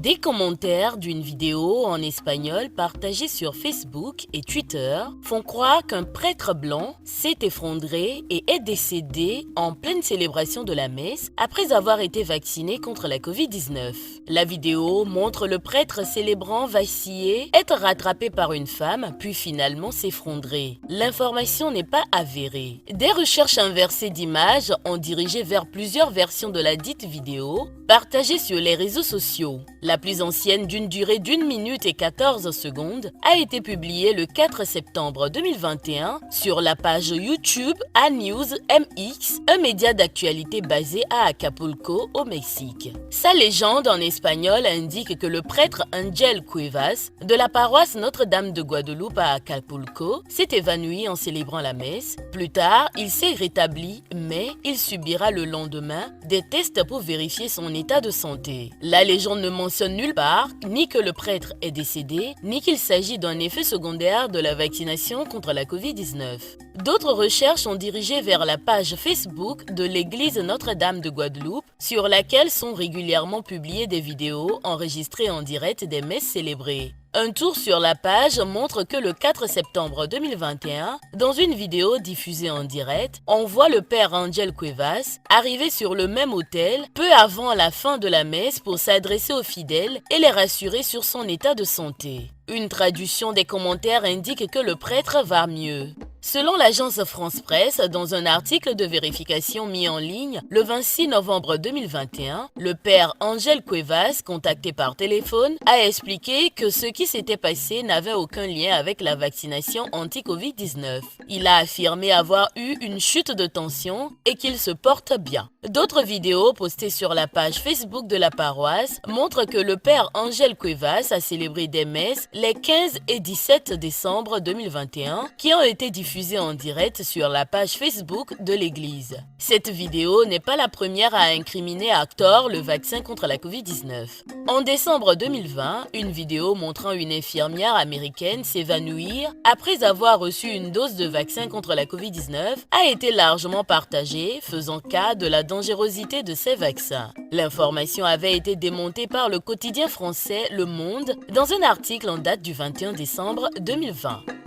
Des commentaires d'une vidéo en espagnol partagée sur Facebook et Twitter font croire qu'un prêtre blanc s'est effondré et est décédé en pleine célébration de la messe après avoir été vacciné contre la Covid-19. La vidéo montre le prêtre célébrant vaciller, être rattrapé par une femme, puis finalement s'effondrer. L'information n'est pas avérée. Des recherches inversées d'images ont dirigé vers plusieurs versions de la dite vidéo, partagée sur les réseaux sociaux. La plus ancienne, d'une durée d'1 minute et 14 secondes, a été publiée le 4 septembre 2021 sur la page YouTube A-News MX, un média d'actualité basé à Acapulco, au Mexique. Sa légende en espagnol indique que le prêtre Ángel Cuevas, de la paroisse Notre-Dame de Guadeloupe à Acapulco, s'est évanoui en célébrant la messe. Plus tard, il s'est rétabli, mais il subira le lendemain des tests pour vérifier son état de santé. La légende ne mentionne nulle part ni que le prêtre est décédé, ni qu'il s'agit d'un effet secondaire de la vaccination contre la Covid-19. D'autres recherches ont dirigé vers la page Facebook de l'église Notre-Dame de Guadeloupe, sur laquelle sont régulièrement publiées des vidéos enregistrées en direct des messes célébrées. Un tour sur la page montre que le 4 septembre 2021, dans une vidéo diffusée en direct, on voit le père Ángel Cuevas arriver sur le même autel peu avant la fin de la messe pour s'adresser aux fidèles et les rassurer sur son état de santé. Une traduction des commentaires indique que le prêtre va mieux. Selon l'agence France Presse, dans un article de vérification mis en ligne le 26 novembre 2021, le père Ángel Cuevas, contacté par téléphone, a expliqué que ce qui s'était passé n'avait aucun lien avec la vaccination anti-Covid-19. Il a affirmé avoir eu une chute de tension et qu'il se porte bien. D'autres vidéos postées sur la page Facebook de la paroisse montrent que le père Ángel Cuevas a célébré des messes les 15 et 17 décembre 2021 qui ont été diffusées en direct sur la page Facebook de l'église. Cette vidéo n'est pas la première à incriminer à tort le vaccin contre la Covid-19. En décembre 2020, une vidéo montrant une infirmière américaine s'évanouir après avoir reçu une dose de vaccin contre la Covid-19 a été largement partagée, faisant cas de la dangerosité de ces vaccins. L'information avait été démontée par le quotidien français Le Monde dans un article en date du 21 décembre 2020.